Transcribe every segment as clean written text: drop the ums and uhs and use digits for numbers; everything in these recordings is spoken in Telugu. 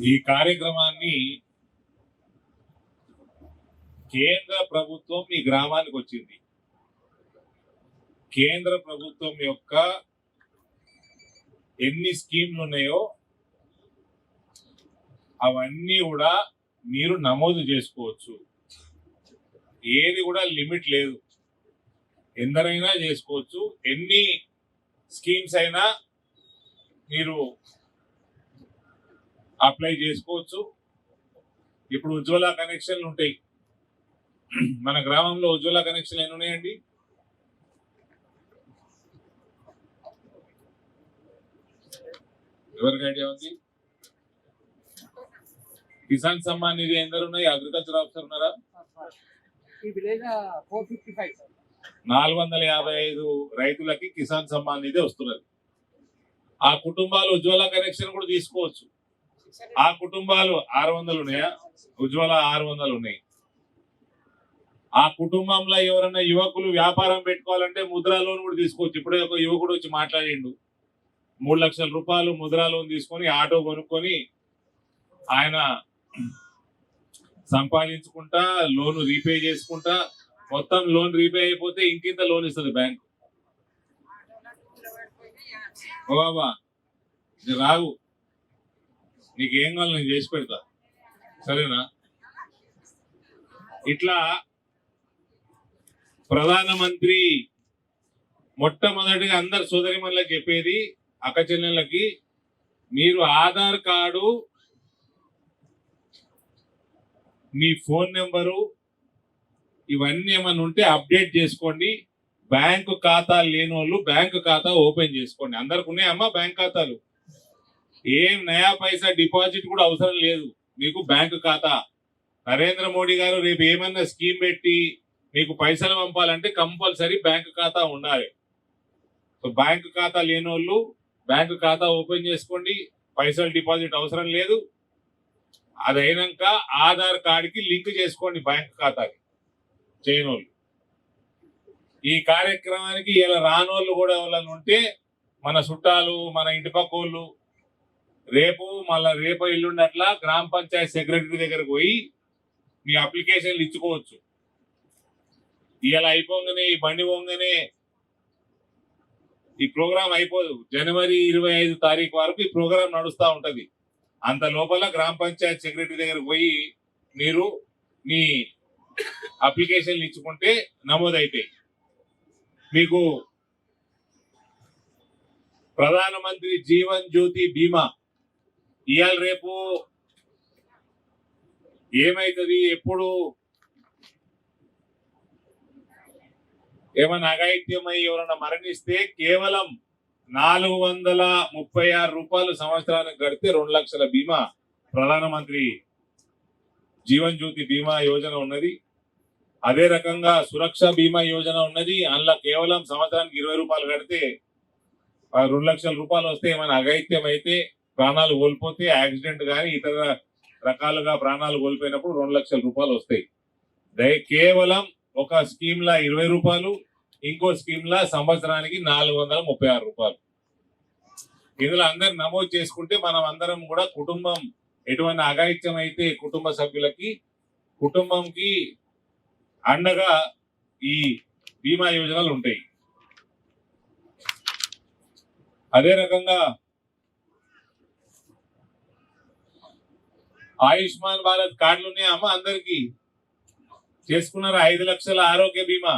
ఈ కార్యక్రమాన్ని కేంద్ర ప్రభుత్వం మీ గ్రామానికి వచ్చింది. కేంద్ర ప్రభుత్వం యొక్క ఎన్ని స్కీమ్లు ఉన్నాయో అవన్నీ కూడా మీరు నమోదు చేసుకోవచ్చు. ఏది కూడా లిమిట్ లేదు, ఎందరైనా చేసుకోవచ్చు. ఎన్ని స్కీమ్స్ అయినా మీరు అప్లై చేసుకోవచ్చు. ఇప్పుడు ఉజ్వల కనెక్షన్లు ఉంటాయి. మన గ్రామంలో ఉజ్వల కనెక్షన్లు ఎన్ని ఉన్నాయండి? ఎవరికి ఐడియా ఉంది? కిసాన్ సమ్మాన్ నిధి ఎందరు ఉన్నాయి? అగ్రికల్చర్ ఆఫీసర్ ఉన్నారా? 455 రైతులకి కిసాన్ సమ్మాన్ నిధి వస్తున్నది. ఆ కుటుంబాలు ఉజ్వల కనెక్షన్ కూడా తీసుకోవచ్చు. ఆ కుటుంబాలు 600 ఉన్నాయా? ఉజ్వల 600 ఉన్నాయి. ఆ కుటుంబంలో ఎవరైనా యువకులు వ్యాపారం పెట్టుకోవాలంటే ముద్రా లోన్ కూడా తీసుకోవచ్చు. ఇప్పుడే ఒక యువకుడు వచ్చి మాట్లాడిండు. 3 లక్షల రూపాయలు ముద్రా లోన్ తీసుకొని ఆటో కొనుక్కొని ఆయన సంపాదించుకుంటా లోన్ రీపే చేసుకుంటా, మొత్తం లోన్ రీపే అయిపోతే ఇంకింత లోన్ ఇస్తుంది బ్యాంకు. ఓ బాబా రావు, నీకేం కావాలి నేను చేసి పెడతా, సరేనా? ఇట్లా ప్రధానమంత్రి మొట్టమొదటిగా అందరు సోదరిమణులకు చెప్పేది, అక్క చెల్లెళ్ళకి, మీరు ఆధార్ కార్డు, మీ ఫోన్ నెంబరు ఇవన్నీ ఏమైనా ఉంటే అప్డేట్ చేసుకోండి. బ్యాంకు ఖాతా లేని వాళ్ళు బ్యాంకు ఖాతా ఓపెన్ చేసుకోండి. అందరికి ఉన్నాయమ్మా బ్యాంక్ ఖాతాలు. ఏం నయా పైసా డిపాజిట్ కూడా అవసరం లేదు మీకు బ్యాంకు ఖాతా. నరేంద్ర మోడీ గారు రేపు ఏమన్నా స్కీమ్ పెట్టి మీకు పైసలు పంపాలంటే కంపల్సరీ బ్యాంకు ఖాతా ఉండాలి. సో బ్యాంకు ఖాతా లేని వాళ్ళు బ్యాంకు ఖాతా ఓపెన్ చేసుకోండి. పైసలు డిపాజిట్ అవసరం లేదు. అది అయినాక ఆధార్ కార్డుకి లింక్ చేసుకోండి బ్యాంకు ఖాతాకి చేయనోళ్ళు. ఈ కార్యక్రమానికి ఇలా రానోళ్ళు కూడా ఎవరైనా ఉంటే మన చుట్టాలు, మన ఇంటి పక్కోళ్ళు, రేపు ఎల్లుండట్లా గ్రామ పంచాయతీ సెక్రటరీ దగ్గరకు పోయి మీ అప్లికేషన్లు ఇచ్చుకోవచ్చు. ఇలా అయిపోగానే ఈ బండి పోగానే ఈ ప్రోగ్రాం అయిపోదు. జనవరి 25 తారీఖు వరకు ఈ ప్రోగ్రాం నడుస్తూ ఉంటది. అంత లోపల గ్రామ పంచాయతీ సెక్రటరీ దగ్గరకు పోయి మీరు మీ అప్లికేషన్లు ఇచ్చుకుంటే నమోదైతాయి. మీకు ప్రధానమంత్రి జీవన్ జ్యోతి బీమా ఇవాళ రేపు ఏమైతుంది, ఎప్పుడు ఏమైనా అఘాయిత్యమై ఎవరైనా మరణిస్తే కేవలం 436 రూపాయలు సంవత్సరానికి కడితే 2 లక్షల బీమా ప్రధానమంత్రి జీవన్ జ్యోతి బీమా యోజన ఉన్నది. అదే రకంగా సురక్ష బీమా యోజన ఉన్నది. అందులో కేవలం సంవత్సరానికి 20 రూపాయలు కడితే 2 లక్షల రూపాయలు వస్తే ఏమైనా అఘాయిత్యం అయితే, ప్రాణాలు కోల్పోతే, యాక్సిడెంట్ కానీ ఇతర రకాలుగా ప్రాణాలు కోల్పోయినప్పుడు 2 లక్షల రూపాయలు వస్తాయి. కేవలం ఒక స్కీమ్ లా 20 రూపాయలు, ఇంకో స్కీమ్ లా సంవత్సరానికి 436 రూపాయలు. ఇందులో అందరు నమోదు చేసుకుంటే మనం అందరం కూడా కుటుంబం ఎటువంటి అఘాయిత్యం అయితే కుటుంబ సభ్యులకి, కుటుంబంకి అండగా ఈ బీమా యోజనలు ఉంటాయి. అదే రకంగా ఆయుష్మాన్ భారత్ కార్డులు ఉన్నాయమ్మా అందరికి? చేసుకున్నారు. 5 లక్షల ఆరోగ్య బీమా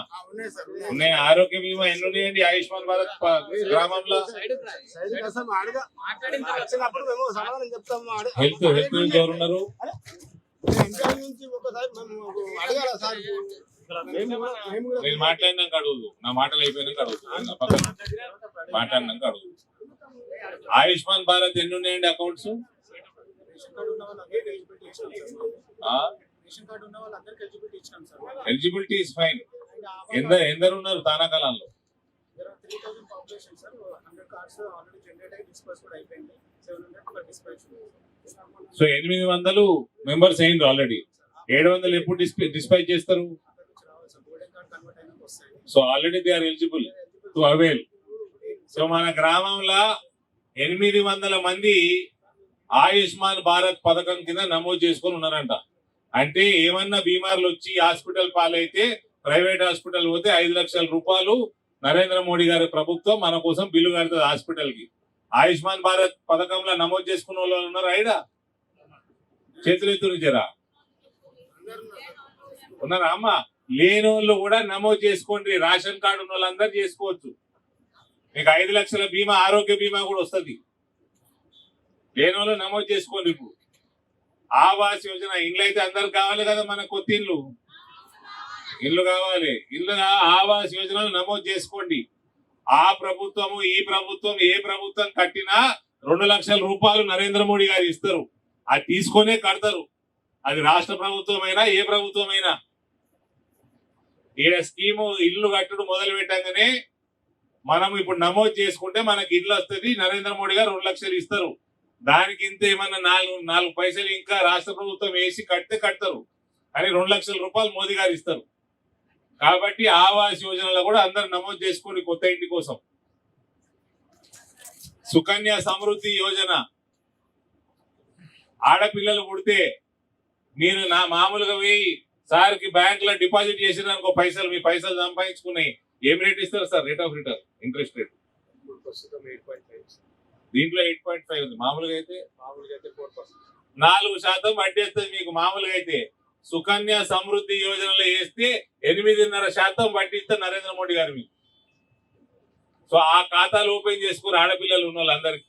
ఉన్నాయి. ఆరోగ్య బీమా ఎన్ని ఉన్నాయండి ఆయుష్మాన్ భారత్ గ్రామంలో? హెల్త్ నుంచి ఎవరున్నారు? నేను మాట్లాడినాక అడుగుదు, నా మాటలు అయిపోయినాక అడుగుతుంది, మాట్లాడినాక అడుగుదు. ఆయుష్మాన్ భారత్ ఎన్ని ఉన్నాయండి అకౌంట్స్? Eligibility is fine. ఎందరు ఉన్నారు తానాకాలంలో? సో 800 మెంబర్స్ అయింది ఆల్రెడీ. 700 ఎప్పుడు డిస్పాచ్ చేస్తారు? So already they are eligible to avail. So మన గ్రామంలో 800 మంది ఆయుష్మాన్ భారత్ పథకం కింద నమోదు చేసుకొని ఉన్నారంట. అంటే ఏమన్నా బీమార్లు వచ్చి హాస్పిటల్ పాలైతే ప్రైవేట్ హాస్పిటల్ పోతే 5 లక్షల రూపాయలు నరేంద్ర మోడీ గారి ప్రభుత్వం మన కోసం బిల్లు కడుతుంది హాస్పిటల్ కి. ఆయుష్మాన్ భారత్ పథకంలో నమోదు చేసుకున్న వాళ్ళు ఉన్నారా? ఐడా చేతులెత్తురు జరా ఉన్నారా అమ్మ? లేని వాళ్ళు కూడా నమోదు చేసుకోండి. రేషన్ కార్డు ఉన్న వాళ్ళందరూ చేసుకోవచ్చు. మీకు 5 లక్షల బీమా, ఆరోగ్య బీమా కూడా వస్తుంది. లేని వాళ్ళు నమోదు చేసుకోండి. ఇప్పుడు ఆవాస్ యోజన ఇండ్లు అయితే అందరు కావాలి కదా, మన కొత్త ఇల్లు కావాలి. ఆవాస్ యోజనలు నమోదు చేసుకోండి. ఆ ప్రభుత్వము ఈ ప్రభుత్వం ఏ ప్రభుత్వం కట్టినా 2 లక్షల రూపాయలు నరేంద్ర మోడీ గారు ఇస్తారు. అది తీసుకొనే కడతారు. అది రాష్ట్ర ప్రభుత్వం అయినా ఏ ప్రభుత్వం అయినా. ఈడ స్కీము ఇల్లు కట్టుడు మొదలు పెట్టగానే మనం ఇప్పుడు నమోదు చేసుకుంటే మనకి ఇల్లు వస్తుంది. నరేంద్ర మోడీ గారు 2 లక్షలు ఇస్తారు. దానికి ఇంత ఏమన్నా 4 పైసలు ఇంకా రాష్ట్ర ప్రభుత్వం వేసి కడితే కడతారు. అని 2 లక్షల రూపాయలు మోదీ గారు ఇస్తారు. కాబట్టి ఆవాస్ యోజనలో కూడా అందరు నమోదు చేసుకుని కొత్త ఇంటి కోసం. సుకన్య సమృద్ధి యోజన, ఆడపిల్లలు పుడితే మీరు నా మామూలుగా పోయి సార్కి బ్యాంక్ లో డిపాజిట్ చేసినారనుకో పైసలు, మీ పైసలు సంపాదించుకున్నాయి, ఏం రేట్ ఇస్తారు sir? Rate of return interest rate దీంట్లో 8.5 ఉంది. మామూలుగా అయితే 4% వడ్డీ వస్తుంది మీకు. మామూలుగా అయితే సుకన్య సమృద్ధి యోజనలో వేస్తే 8.5% వడ్డీ ఇస్తారు నరేంద్ర మోడీ గారు మీకు. సో ఆ ఖాతాలు ఓపెన్ చేసుకుని ఆడపిల్లలు ఉన్న వాళ్ళందరికీ.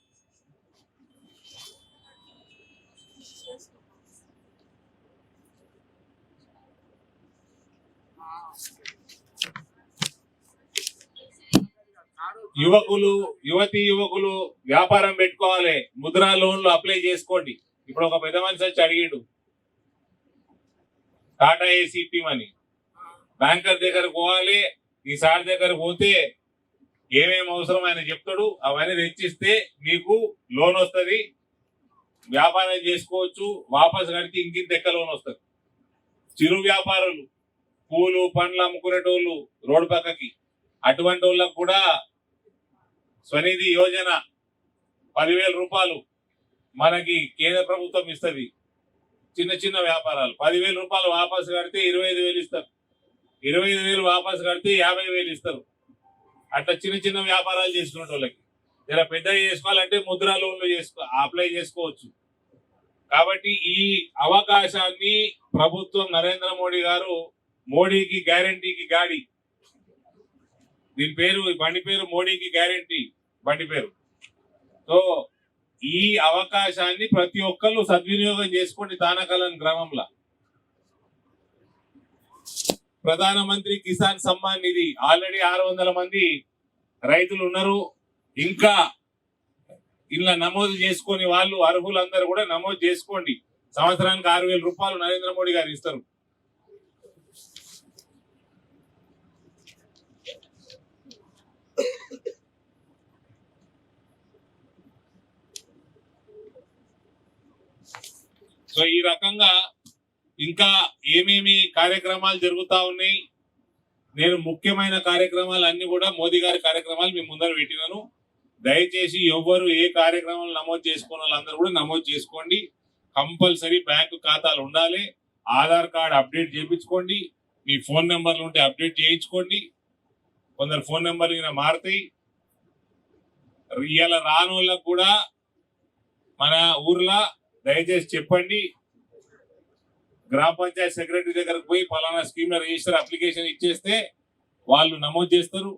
యువకులు వ్యాపారం పెట్టుకోవాలి. ముద్రా లోన్లు అప్లై చేసుకోండి. ఇప్పుడు ఒక పెద్ద మనిషి వచ్చి అడిగిండు టాటా ఏసీ ఇప్పిమని. బ్యాంకర్ దగ్గరకు పోవాలి. ఈ సార్ దగ్గర పోతే ఏమేమి అవసరం ఆయన చెప్తాడు. అవన్నీ తెచ్చిస్తే మీకు లోన్ వస్తుంది. వ్యాపారం చేసుకోవచ్చు. వాపస్ కడితే ఇంకింత ఎక్క లోన్ వస్తుంది. చిరు వ్యాపారులు, పూలు పండ్లు అమ్ముకునేటోళ్ళు రోడ్డు పక్కకి, అటువంటి వాళ్ళకు కూడా స్వనిధి యోజన 10,000 రూపాయలు మనకి కేంద్ర ప్రభుత్వం ఇస్తుంది. చిన్న వ్యాపారాలు 10,000 రూపాయలు వాపసు కడితే 25,000 ఇస్తారు. 25,000 వాపసు కడితే 50,000 ఇస్తారు. అట్లా చిన్న వ్యాపారాలు చేసుకునే వాళ్ళకి. ఇలా పెద్దగా చేసుకోవాలంటే ముద్రా లోన్లు అప్లై చేసుకోవచ్చు. కాబట్టి ఈ అవకాశాన్ని ప్రభుత్వం నరేంద్ర మోడీ గారు, మోడీకి గ్యారంటీకి గాడి, దీని పేరు బండి పేరు మోడీకి గ్యారంటీ బండి పేరు. సో ఈ అవకాశాన్ని ప్రతి ఒక్కళ్ళు సద్వినియోగం చేసుకోండి. తానకలన్ గ్రామంలో ప్రధానమంత్రి కిసాన్ సమ్మాన్ నిధి ఆల్రెడీ 600 మంది రైతులు ఉన్నారు. ఇంకా ఇలా నమోదు చేసుకొని వాళ్ళు అర్హులందరూ కూడా నమోదు చేసుకోండి. సంవత్సరానికి 6,000 రూపాయలు నరేంద్ర మోడీ గారు ఇస్తారు. సో ఈ రకంగా ఇంకా ఏమేమి కార్యక్రమాలు జరుగుతా ఉన్నాయి. నేను ముఖ్యమైన కార్యక్రమాలు అన్ని కూడా మోదీ గారి కార్యక్రమాలు మీ ముందర పెట్టినాను. దయచేసి ఎవరు ఏ కార్యక్రమాలు నమోదు చేసుకున్న వాళ్ళందరూ కూడా నమోదు చేసుకోండి. కంపల్సరీ బ్యాంకు ఖాతాలు ఉండాలి. ఆధార్ కార్డ్ అప్డేట్ చేయించుకోండి. మీ ఫోన్ నెంబర్లు ఉంటే అప్డేట్ చేయించుకోండి. కొందరు ఫోన్ నెంబర్లు మారుతాయి. ఇవాళ రాని వాళ్ళకు కూడా మన ఊర్లో దయచేసి చెప్పండి. గ్రామ పంచాయతీ సెక్రటరీ దగ్గరకు పోయి పలానా స్కీమ్ లో రిజిస్టర్ అప్లికేషన్ ఇచ్చేస్తే వాళ్ళు నమోదు చేస్తారు.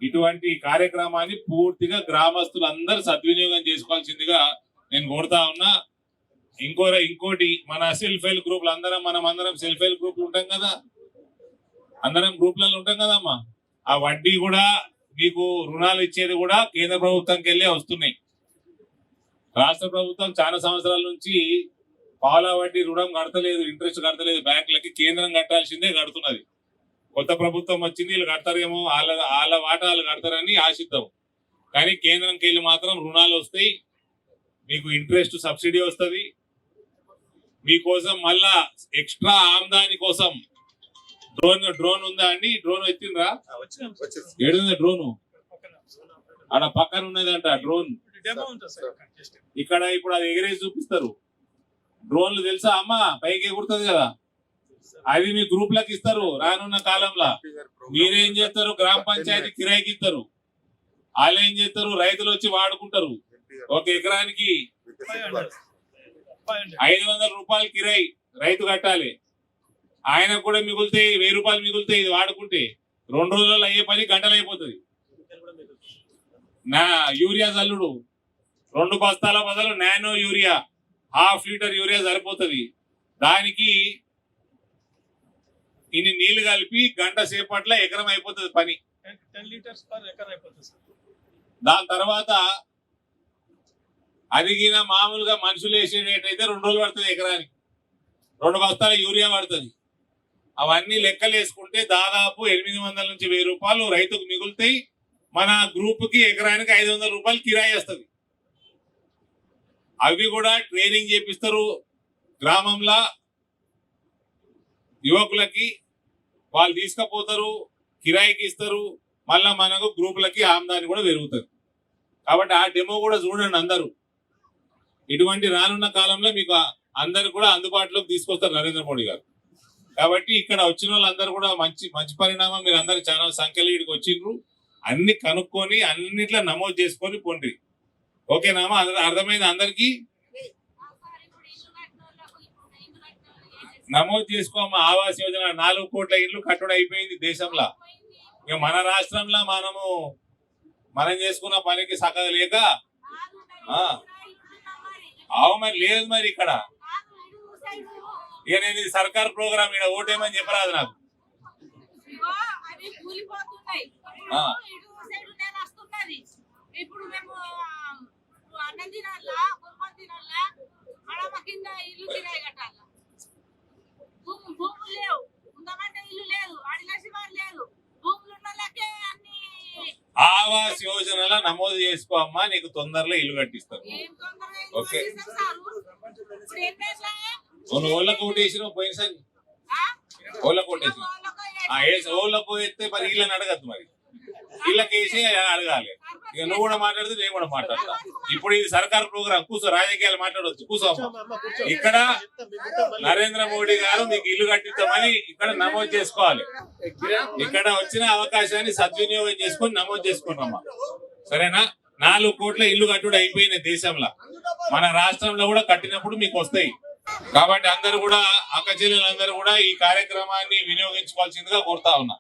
ఇటువంటి కార్యక్రమాన్ని పూర్తిగా గ్రామస్తులు అందరూ సద్వినియోగం చేసుకోవాల్సిందిగా నేను కోరుతా ఉన్నా. ఇంకోటి మన సెల్ఫ్ హెల్ప్ గ్రూపులు మనం అందరం సెల్ఫ్ హెల్ప్ గ్రూపులు ఉంటాం కదా, అందరం గ్రూపులలో ఉంటాం కదమ్మా. ఆ వడ్డీ కూడా మీకు రుణాలు ఇచ్చేది కూడా కేంద్ర ప్రభుత్వంకి వెళ్ళే వస్తున్నాయి. రాష్ట్ర ప్రభుత్వం చాలా సంవత్సరాల నుంచి పాలా వడ్డీ రుణం కడతలేదు, ఇంట్రెస్ట్ కడతలేదు. బ్యాంకులకి కేంద్రం కట్టాల్సిందే కడుతున్నది. కొత్త ప్రభుత్వం వచ్చింది, వీళ్ళు కడతారేమో, వాళ్ళ వాటాలు కడతారని ఆశిద్దాం. కానీ కేంద్రంకి వెళ్ళి మాత్రం రుణాలు వస్తాయి, మీకు ఇంట్రెస్ట్ సబ్సిడీ వస్తుంది. మీకోసం మళ్ళా ఎక్స్ట్రా ఆమ్దాని కోసం డ్రోన్ ఉందా అండి? డ్రోన్ వచ్చిండ్రా? ఏడుందా డ్రోను? ఆడ పక్కన ఉన్నదంట డ్రోన్. డెమో ఉంటుంది సార్ ఇక్కడ జస్ట్. ఇక్కడ ఇప్పుడు అది ఎగిరేసి చూపిస్తారు. డ్రోన్లు తెలుసా అమ్మ, పైకి ఎగురుతుంది కదా, అవి మీ గ్రూప్లకు ఇస్తారు. రానున్న కాలంలో మీరేం చేస్తారు, గ్రామ పంచాయతీ కిరాయికి ఇస్తారు. వాళ్ళు ఏం చేస్తారు, రైతులు వచ్చి వాడుకుంటారు. ఒక ఎకరానికి 500. 500 రూపాయలు కిరాయి రైతు కట్టాలి. ఆయనకు కూడా మిగులుతాయి, 1000 రూపాయలు మిగులుతాయి. ఇది వాడుకుంటే 2 రోజుల్లో అయ్యే పని గంటలు అయిపోతుంది. నా యూరియా చల్లుడు 2 బస్తాల బదులు నానో యూరియా 1/2 లీటర్ యూరియా సరిపోతుంది. దానికి ఇన్ని నీళ్లు కలిపి గంట సేపట్ల ఎకరం అయిపోతుంది పని. 10 లీటర్స్ పర్ ఎకర్ అయిపోతుంది సార్. దాని తర్వాత అదిగిన మామూలుగా మనుషులు వేసేటైతే 2 రోజులు పడుతుంది ఎకరానికి. 2 బస్తాల యూరియా పడుతుంది. అవన్నీ లెక్కలు వేసుకుంటే దాదాపు 800 నుంచి 1000 రూపాయలు రైతుకు మిగులుతాయి. మన గ్రూప్ కి ఎకరానికి 500 రూపాయలు కిరాయి వస్తుంది. అవి కూడా ట్రైనింగ్ చేపిస్తారు గ్రామంలో యువకులకి. వాళ్ళు తీసుకుపోతారు, కిరాయికి ఇస్తారు. మళ్ళా మనకు గ్రూపులకి ఆమ్దాని కూడా పెరుగుతుంది. కాబట్టి ఆ డెమో కూడా చూడండి అందరూ. ఇటువంటి రానున్న కాలంలో మీకు అందరు కూడా అందుబాటులోకి తీసుకొస్తారు నరేంద్ర మోడీ గారు. కాబట్టి ఇక్కడ వచ్చిన వాళ్ళందరూ కూడా మంచి పరిణామం. మీరు అందరు చాలా సంఖ్యలో ఇక్కడికి వచ్చిండ్రు. అన్ని కనుక్కొని అన్నిట్లో నమోదు చేసుకొని పోండి. ఓకేనామా? అర్థమైంది అందరికి? నమోదు చేసుకోమా. ఆవాస్ యోజన 4 కోట్ల ఇల్లు కట్టుడు అయిపోయింది దేశంలో. ఇక మన రాష్ట్రంలో మనం చేసుకున్న పనికి సగం లేక మరి లేదు. మరి ఇక్కడ ఇక నేను ఇది సర్కార్ ప్రోగ్రామ్, ఇక్కడ ఓటేమని చెప్పరాదు నాకు. ఇప్పుడు మేము అన్నం తినాలా, గుమ్మం తినాలా, అడమ కింద ఇల్లు కిరాయి కట్టాలా. భూములు లేవు, ఉందామంటే ఇల్లు లేదు, అడిగేసి వారు లేదు. భూములు ఉన్న వాళ్ళకే అన్ని ఆవాస్ యోజనలో నమోదు చేసుకో అమ్మా, నీకు తొందరలో ఇల్లు కట్టిస్తారు. ఏం తొందరగా ఓకే. ఇస్తారు సారు. ఇప్పుడు ఏం చేసినా నువ్వు ఓళ్ళకు ఓటేసినావు పోయినసారి. ఓళ్ళకు ఓటేసినావు. ఓళ్ళకు ఎత్తే మరి వీళ్ళని అడగద్దు. మరి వీళ్ళకేసి అడగాలి. ఇక నువ్వు కూడా మాట్లాడితే నేను కూడా మాట్లాడతా. ఇప్పుడు ఇది సర్కార్ ప్రోగ్రామ్, కూర్చో. రాజకీయాలు మాట్లాడవచ్చు, కూర్చో. ఇక్కడ నరేంద్ర మోడీ గారు మీకు ఇల్లు కట్టిస్తామని ఇక్కడ నమోదు చేసుకోవాలి. ఇక్కడ వచ్చిన అవకాశాన్ని సద్వినియోగం చేసుకొని నమోదు చేసుకుంటామా, సరేనా? 4 కోట్ల ఇల్లు కట్టుడు అయిపోయిన దేశంలో. మన రాష్ట్రంలో కూడా కట్టినప్పుడు మీకు వస్తాయి. కాబట్టి అందరూ కూడా, అక్క చెల్లెలందరూ కూడా ఈ కార్యక్రమాన్ని వినియోగించుకోవాల్సిందిగా కోరుతా ఉన్నా.